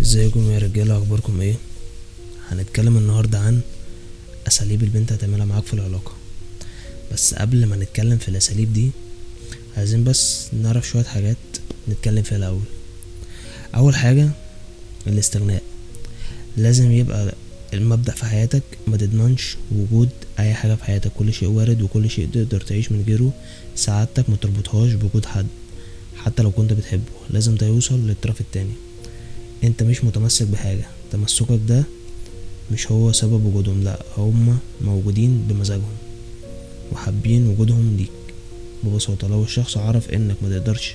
ازيكم يا رجاله، اخباركم ايه؟ هنتكلم النهارده عن اساليب البنت هتعملها معاك في العلاقه. بس قبل ما نتكلم في الاساليب دي، عايزين بس نعرف شويه حاجات نتكلم فيها الاول. اول حاجه الاستغناء. لازم يبقى المبدأ في حياتك ما تضمنش وجود اي حاجه في حياتك، كل شيء وارد وكل شيء تقدر تعيش من غيره. سعادتك ما تربطهاش بوجود حد حتى لو كنت بتحبه، لازم ده يوصل للطرف التاني. انت مش متمسك بحاجه، تمسكك ده مش هو سبب وجودهم، لا هما موجودين بمزاجهم وحابين وجودهم ليك. ببساطة لو الشخص عرف انك ما تقدرش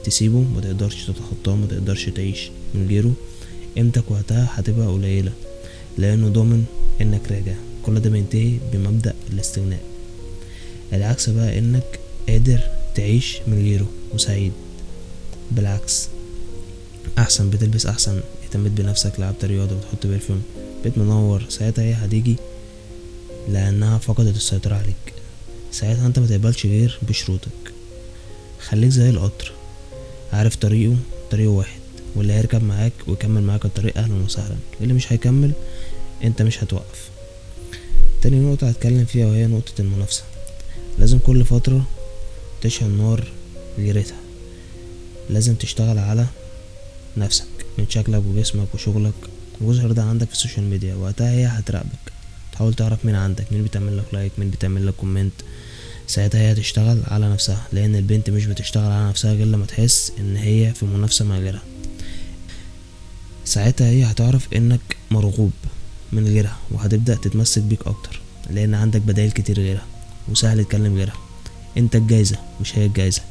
تسيبه، ما تقدرش تتخطاه، ما تقدرش تعيش من غيره، قيمتك وقتها هتبقى قليلة، لانه ضامن انك راجع. كل ده بينتهي بمبدأ الاستغناء. العكس بقى انك قادر تعيش من غيره وسعيد. بالعكس، احسن بتلبس احسن، اهتمت بنفسك، لعبت رياضة، بتحط برفيوم، بيت منور، ساعتها هي هتيجي لانها فقدت السيطرة عليك. ساعتها انت ما تقبلش غير بشروطك. خليك زي القطر، عارف طريقه واحد، واللي هيركب معاك ويكمل معاك الطريق اهلا وسهلا، اللي مش هيكمل انت مش هتوقف. تاني نقطة هتكلم فيها وهي نقطة المنافسة. لازم كل فترة تشعل نار غيرتها. لازم تشتغل على نفسك من شكلك وجسمك وشغلك، وظهر ده عندك في السوشيال ميديا. وقتها هي هتراقبك، تحاول تعرف مين عندك، مين بتعمل لك لايك، مين بتعمل لك كومنت. ساعتها هي هتشتغل على نفسها، لان البنت مش بتشتغل على نفسها غير لما تحس ان هي في منافسة مع غيرها. ساعتها هي هتعرف انك مرغوب من غيرها، وهتبدأ تتمسك بيك اكتر، لان عندك بدائل كتير غيرها وسهل تكلم غيرها. انت الجايزة مش هي الجايزة.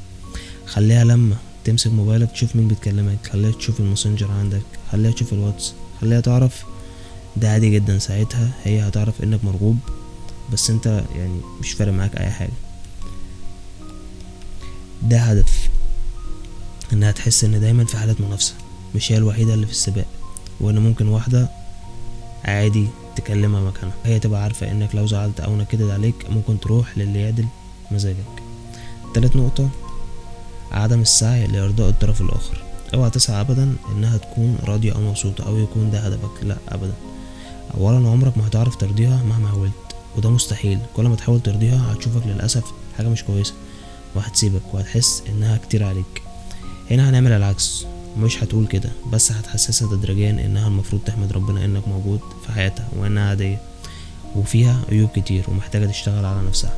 خليها لما تمسك موبايلك تشوف مين بتكلمك، خليها تشوف الماسنجر عندك، خليها تشوف الواتس، خليها تعرف ده عادي جدا. ساعتها هي هتعرف انك مرغوب، بس انت يعني مش فارق معاك اي حاجة. ده هدف، انها تحس ان دايما في حالة منافسة، مش هي الوحيدة اللي في السباق، وان ممكن واحدة عادي تكلمها مكانها. هي تبقى عارفة انك لو زعلت او نكدت عليك ممكن تروح للي يعدل مزاجك. تالت نقطة عدم السعي لإرضاء الطرف الآخر. اوعى تسعى أبدا إنها تكون راضية أو مبسوطة أو يكون ده هدفك، لا أبدا. أولا عمرك ما هتعرف ترضيها مهما حاولت، وده مستحيل. كل ما تحاول ترضيها هتشوفك للأسف حاجة مش كويسة وهتسيبك وهتحس إنها كتير عليك. هنا هنعمل العكس، مش هتقول كده، بس هتحسسها تدريجيا إنها المفروض تحمد ربنا إنك موجود في حياتها، وإنها عادية وفيها عيوب كتير ومحتاجة تشتغل على نفسها.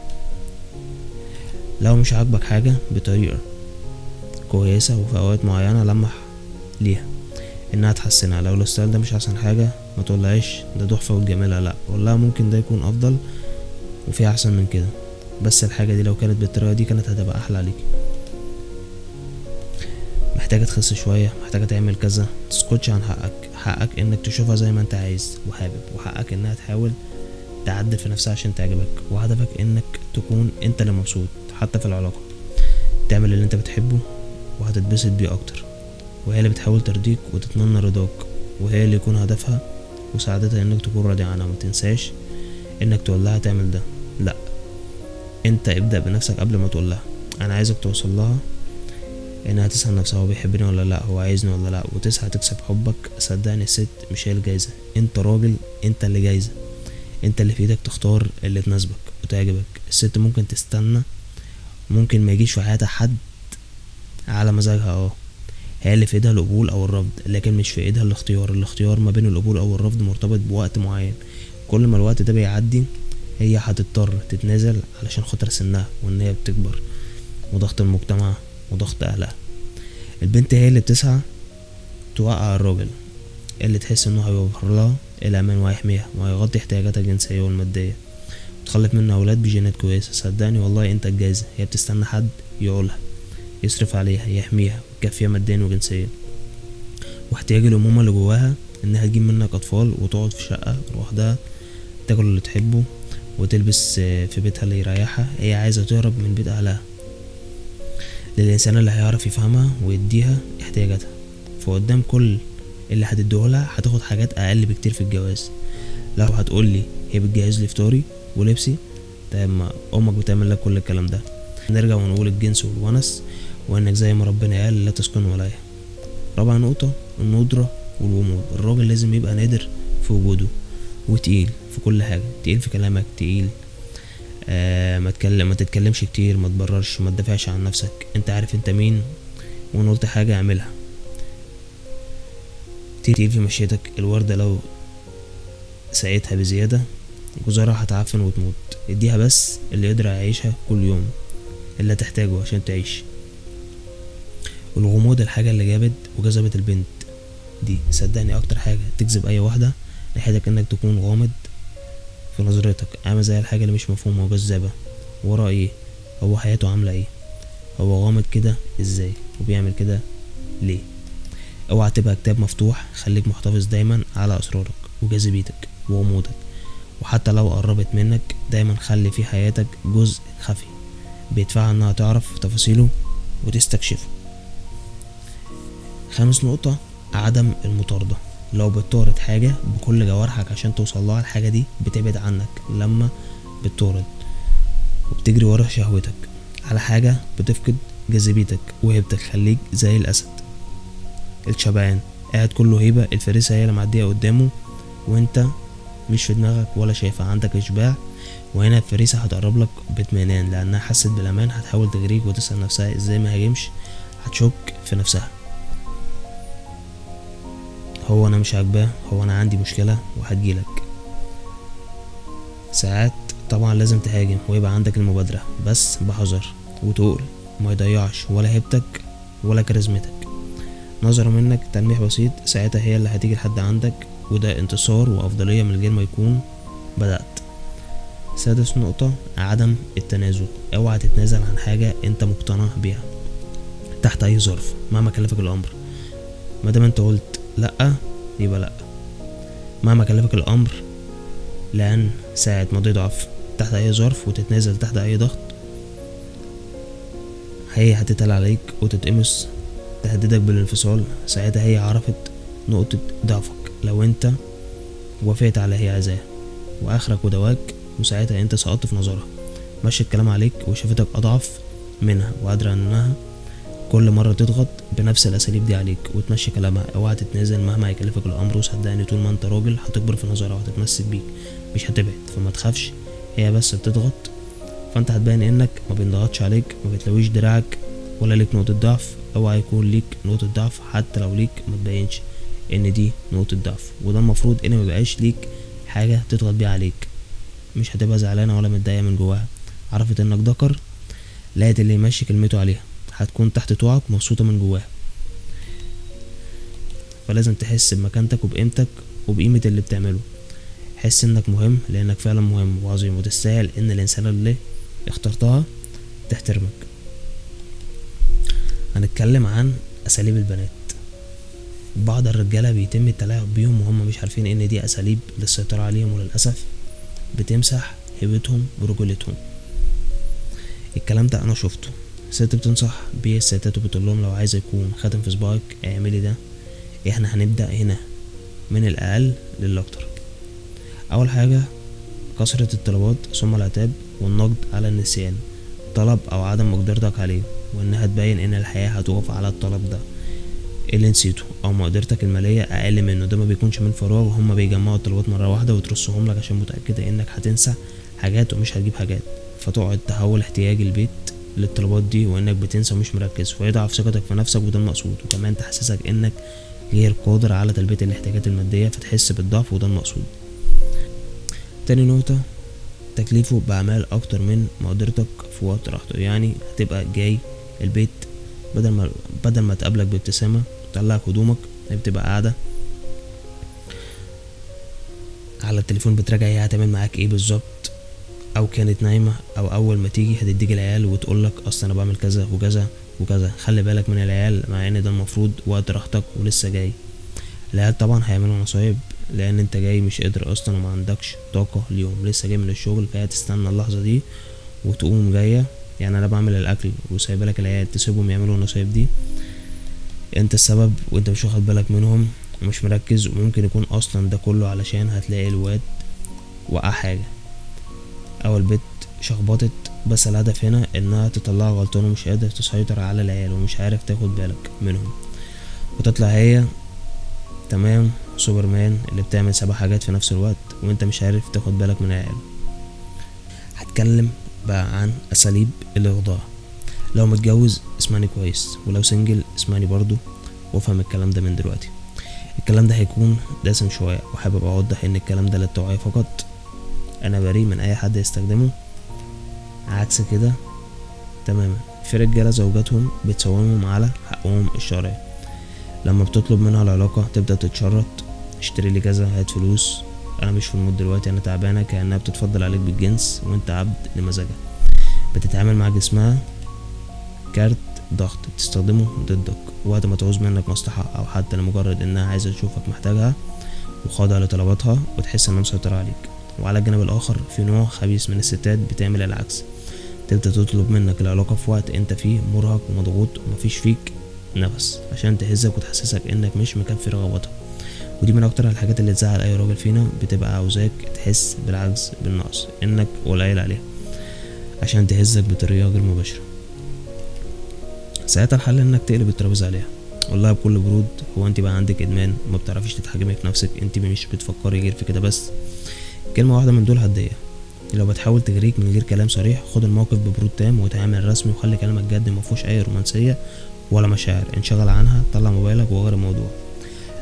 لو مش عاجبك حاجة بطريقة كويسة وفي اوقات معينة لمح ليها انها تحسنها. لو الستايل ده مش احسن حاجة ما تقولهاش ده تحفة وجميلة، لا قولها ممكن ده يكون افضل وفي احسن من كده، بس الحاجة دي لو كانت بالطريقة دي كانت هتبقى احلى عليك. محتاجة تخس شوية، محتاجة تعمل كذا، تسكتش عن حقك انك تشوفها زي ما انت عايز وحابب، وحقك انها تحاول تعدل في نفسها عشان تعجبك، وهدفك انك تكون انت اللي مبسوط. حتى في العلاقة تعمل اللي انت بتحبه وهتتبسط بيه اكتر، وهي اللي بتحاول ترضيك وتتمنى رضاك، وهي اللي يكون هدفها وسعادتها انك تكون راضي عنها. ما تنساش انك تقولها تعمل ده، لا انت ابدأ بنفسك قبل ما تقولها. انا عايزك توصل لها انها تسأل نفسها هو بيحبني ولا لا، هو عايزني ولا لا، وتسعى تكسب حبك. صدقني الست مش هي الجايزة، انت راجل، انت اللي جايزة. انت اللي في ايدك تختار اللي تناسبك وتعجبك. الست ممكن تستنى، ممكن ما يجيش في حياتها حد على مزاجها، هي اللي في ايدها القبول او الرفض، لكن مش في ايدها الاختيار ما بين القبول او الرفض مرتبط بوقت معين. كل ما الوقت ده بيعدي هي هتضطر تتنازل علشان خاطر سنها وان هي بتكبر وضغط المجتمع وضغط اهلها. البنت هي اللي بتسعى توقع الراجل، اللي تحس انه هيوفر لها الامان وهيحميها وهيغطي احتياجاتها الجنسية والمادية وتخلف منها اولاد بجينات كويسة. صدقني والله انت الجايزة. هي بتستنى حد يقولها، يصرف عليها، يحميها، يكفيها ماديا وجنسيا، واحتياج الأمومة اللي جواها انها تجيب منك اطفال وتقعد في شقة لوحدها، تاكل اللي تحبه وتلبس في بيتها اللي يريحها. هي عايزة تهرب من بيت اهلها للإنسان اللي هيعرف يفهمها ويديها احتياجاتها. فقدام كل اللي هتديهولها هتاخد حاجات اقل بكتير في الجواز. لو هتقولي هي بتجهز لي فطاري ولبسي، طيب ما امك بتعمل لك كل الكلام ده. نرجع ونقول الجنس والونس، وانك زي ما ربنا قال لا تسكنوا ولايها. رابع نقطة الندرة والغموض. الراجل لازم يبقى نادر في وجوده وتقيل في كل حاجة، تقيل في كلامك، تقيل ما تتكلمش كتير، ما تبررش، ما تدافعش عن نفسك، انت عارف انت مين، وان قلت حاجة اعملها. تقيل في مشيتك، الوردة لو سقيتها بزيادة جزرها هتعفن وتموت، اديها بس اللي يقدر يعيشها كل يوم، اللي هتحتاجه عشان تعيش. والغموض الحاجة اللي جابت وجذبت البنت دي، صدقني اكتر حاجة تجذب اي واحدة ناحيتك انك تكون غامض في نظرتك، عامل زي الحاجة اللي مش مفهومة وجذابة. ورا ايه؟ هو حياته عاملة ايه؟ هو غامض كده ازاي؟ وبيعمل كده ليه؟ اوعى تبقى كتاب مفتوح، خليك محتفظ دايما على اسرارك وجاذبيتك وغموضك، وحتى لو قربت منك دايما خلي في حياتك جزء خفي بيدفعها انها تعرف تفاصيله وتستكشفه. خامس نقطة، عدم المطاردة. لو بتطارد حاجة بكل جوارحك عشان توصلها، الحاجة دي بتبعد عنك. لما بتطارد وبتجري ورا شهوتك على حاجة بتفقد جاذبيتك وهيبتك، خليك زي الأسد الشبعان قاعد كله هيبة، الفريسة هي اللي معدية قدامه وانت مش في دماغك ولا شايفها، عندك اشباع. وهنا الفريسة هتقرب لك باطمئنان لانها حست بالامان، هتحاول تجريك وتسأل نفسها ازاي ما هاجمش، هتشك في نفسها، هو انا مش عاجباه، هو انا عندي مشكلة، وهتجيلك. ساعات طبعا لازم تهاجم ويبقى عندك المبادرة، بس بحذر وتقول ما يضيعش ولا هيبتك ولا كاريزمتك. نظرة منك تلميح بسيط ساعتها هي اللي هتيجي لحد عندك، وده انتصار وافضلية من غير ما يكون بدأت. سادس نقطة، عدم التنازل. اوعى تتنازل عن حاجة انت مقتنع بيها تحت اي ظرف مهما كلفك الامر. مادام انت قلت لأ يبقى لأ مهما كلفك الامر، لان ساعة ما تضعف تحت اي ظرف وتتنازل تحت اي ضغط، هي هتتقل عليك وتتقمص تهددك بالانفصال. ساعتها هي عرفت نقطة ضعفك لو انت وافقت على هي عايزاه واخرك ودواك، وساعتها انت سقطت في نظرها، مشي الكلام عليك وشافتك اضعف منها وقادرة انها كل مرة تضغط بنفس الاساليب دي عليك وتمشي كلامها. اوعى تتنازل مهما هيكلفك الامر، وصدقني طول ما انت راجل هتكبر في نظرها وهتتمسك بيك، مش هتبعد. فما تخافش، هي بس بتضغط، فانت هتبين انك ما بينضغطش عليك، ما بتلويش دراعك ولا ليك نقطة ضعف. اوعى يكون ليك نقطة ضعف، حتى لو ليك ما تبينش ان دي نقطة ضعف، وده المفروض ان ميبقاش ليك حاجة تضغط بيها عليك. مش هتبقى زعلانة ولا متضايقة من جواها، عرفت انك ذكر لقيت اللي يمشي كلمته عليها، هتكون تحت طوعك مبسوطة من جواها. فلازم تحس بمكانتك وبقيمتك وبقيمة اللي بتعمله، حس انك مهم لانك فعلا مهم وعظيم وتستاهل ان الانسان اللي اخترتها تحترمك. هنتكلم عن اساليب البنات. بعض الرجالة بيتم التلاعب بيهم وهم مش عارفين ان دي اساليب للسيطرة عليهم، وللأسف بتمسح هيبتهم ورجولتهم. الكلام ده انا شفته، ست بتنصح بيه الستات وبتقول لهم لو عايزة يكون خاتم في صباعك اعملي ده. احنا هنبدأ هنا من الاقل للاكتر. اول حاجة كثرة الطلبات ثم العتاب والنقد على النسيان، طلب او عدم مقدرتك عليه، وانها تبين ان الحياة هتقف على الطلب ده اللي نسيته، او مقدرتك المالية اقل منه. ده ما بيكونش من فراغ، هما بيجمعوا الطلبات مرة واحدة وترصهم لك عشان متأكدة انك هتنسى حاجات ومش هتجيب حاجات، فتقعد تحول احتياج البيت للطلبات دي وانك بتنسى ومش مركز، ويضعف ثقتك في نفسك وده المقصود. وكمان تحسسك انك غير قادر على تلبية الاحتياجات المادية فتحس بالضعف وده المقصود. تاني نقطة، تكليفه بأعمال أكتر من مقدرتك في وقت راحته. يعني هتبقى جاي البيت بدل ما تقابلك بابتسامة تطلعك هدومك، بتبقى قاعدة على التليفون بتراجع هي هتعمل معاك ايه بالظبط، او كانت نايمة، او اول ما تيجي هتديك العيال وتقولك اصل انا بعمل كذا وكذا وكذا. خلي بالك من العيال مع ان ده المفروض وقت راحتك ولسه جاي. العيال طبعا هيعملوا نصايب لان انت جاي مش قادر اصلا وما عندكش طاقة اليوم، لسه جاي من الشغل، فهي تستنى اللحظة دي وتقوم جاية. يعني انا بعمل الاكل وسايبه لك العيال تسيبهم يعملوا النصايب دي، انت السبب وانت مش واخد بالك منهم ومش مركز. وممكن يكون اصلا ده كله علشان هتلاقي الواد وقع حاجة او البيت شخبطت، بس الهدف هنا انها تطلع غلطان ومش قادر تسيطر على العيال ومش عارف تاخد بالك منهم، وتطلع هي تمام. سوبرمان اللي بتعمل 7 حاجات في نفس الوقت وانت مش عارف تاخد بالك من عياله. هتكلم بقى عن اساليب الاغضاء. لو متجوز اسمعني كويس، ولو سنجل اسمعني برضو وافهم الكلام ده من دلوقتي. الكلام ده هيكون دسم شوية، وحابب اوضح ان الكلام ده للتوعية فقط، انا بريء من اي حد يستخدمه عكس كده تماما. في رجالة زوجاتهم بتساومهم على حقهم الشرعي، لما بتطلب منها العلاقة تبدأ تتشرط، اشتري لي كذا، هات فلوس، انا مش في المود دلوقتي، انا تعبانة، كأنها بتتفضل عليك بالجنس وانت عبد لمزاجها. بتتعامل مع جسمها كارت ضغط تستخدمه ضدك وقت ما تعوز منك مصلحة، او حتى لمجرد انها عايزة تشوفك محتاجها وخاضع لطلباتها وتحس انها مسيطرة عليك. وعلى الجانب الاخر في نوع خبيث من الستات بتعمل العكس، تبدأ تطلب منك العلاقة في وقت انت فيه مرهق ومضغوط ومفيش فيك نفس، عشان تهزك وتحسسك انك مش مكفي رغباتها. ودي من اكتر الحاجات اللي تزعل اي راجل فينا، بتبقى عاوزاك تحس بالعجز بالنقص، انك قليل عليها عشان تهزك بطريقة غير مباشرة. ساعتها الحل انك تقلب الترابيزة عليها، والله بكل برود، هو انت بقى عندك ادمان وما بتعرفيش تتحكمي في نفسك؟ انت مش بتفكري غير في كده بس؟ كلمة واحدة من دول هتضايقها. لو بتحاول تغريك من غير كلام صريح، خد الموقف ببرود تام وتعامل رسمي، وخلي كلامك جد مفهوش اي رومانسية ولا مشاعر. انشغل عنها، طلع موبايلك وغير الموضوع.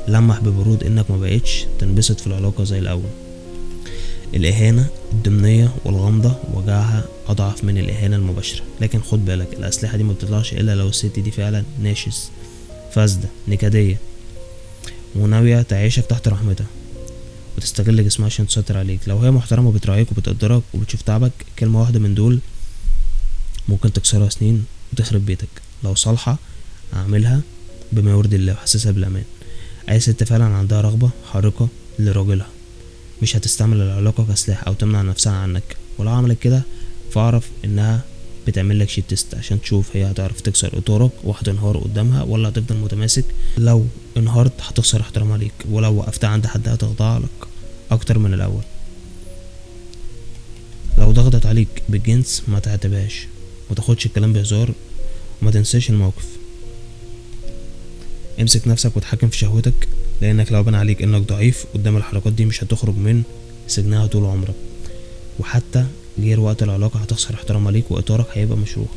لمح ببرود انك ما بقتش تنبسط في العلاقة زي الاول. الاهانة الضمنية والغمضة وجعها اضعف من الاهانة المباشرة، لكن خد بالك الاسلحة دي ما بتطلعش الا لو الست دي فعلا ناشز، فاسدة، نكدية، وناوية تعيشك تحت رحمتها وتستغل جسمها عشان تسيطر عليك. لو هي محترمة وبتراعيك وبتقدرك وبتشوف تعبك، كلمة واحدة من دول ممكن تكسرها سنين وتخرب بيتك. لو صالحة اعملها بما يرضي الله وحسسها بالامان. اي ست فعلا عندها رغبة حارقة لراجلها مش هتستعمل العلاقة كسلاح او تمنع نفسها عنك، ولو عملت كده فاعرف انها بتعمل لك شيت تيست عشان تشوف هي هتعرف تكسر اطارك وهتنهار قدامها ولا هتفضل متماسك. لو انهارت هتخسر احترامها ليك، ولو وقفت عند حد هتخضع لك اكتر من الاول. لو ضغطت عليك بالجنس ما تعتبهاش، ما تاخدش الكلام بهزار، وما تنساش الموقف. امسك نفسك وتحكم في شهوتك، لانك لو بان عليك انك ضعيف قدام الحركات دي مش هتخرج من سجنها طول عمرك، وحتى غير وقت العلاقة هتخسر احترامها ليك واطارك هيبقى مشروع.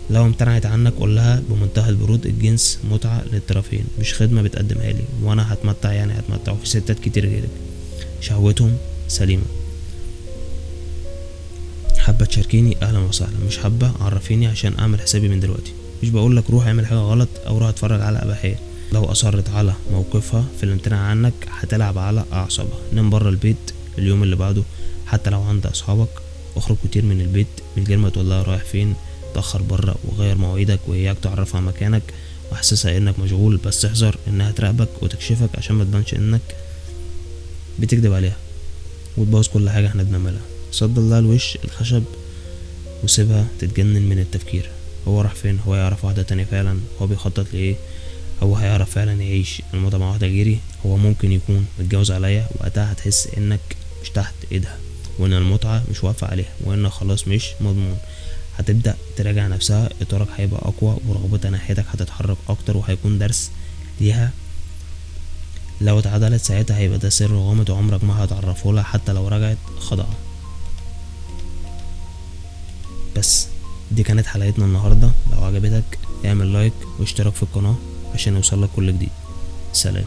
لو امتنعت عنك قولها بمنتهى البرود، الجنس متعة للطرفين مش خدمة بتقدمها لي، وانا هتمتع يعني هتمتع، وفي ستات كتير غيرك شهوتهم سليمة. حابة تشاركيني اهلا وسهلا، مش حابة عرفيني عشان اعمل حسابي من دلوقتي. مش بقولك روح اعمل حاجة غلط او روح اتفرج على اباحية. لو اصرت على موقفها في الامتناع عنك هتلعب على اعصابها. نام برا البيت اليوم اللي بعده، حتى لو عند اصحابك. اخرج كتير من البيت من غير ما تقولها رايح فين، تأخر برا وغير مواعيدك، وإياك تعرفها مكانك وحسسها انك مشغول، بس احذر انها تراقبك وتكشفك عشان ما تبانش انك بتكذب عليها وتبوظ كل حاجة احنا بنعملها. صد الله الوش الخشب وسيبها تتجنن من التفكير. هو راح فين؟ هو يعرف واحدة تانية فعلا؟ هو بيخطط لإيه؟ هو هيعرف فعلا يعيش الموضوع مع واحدة غيري؟ هو ممكن يكون متجوز عليا؟ وقتها هتحس انك مش تحت ايدها، وان المتعة مش واقفة عليها، وانك خلاص مش مضمون. هتبدأ تراجع نفسها، اطارك هيبقى اقوى ورغبتها ناحيتك هتتحرك اكتر، وهيكون درس ليها. لو اتعدلت ساعتها هيبقى ده سر غامض وعمرك ما هتعرفه لها حتى لو رجعت خضعة. بس دي كانت حلقتنا النهاردة. لو عجبتك اعمل لايك واشترك في القناة عشان يوصلك كل جديد. سلام.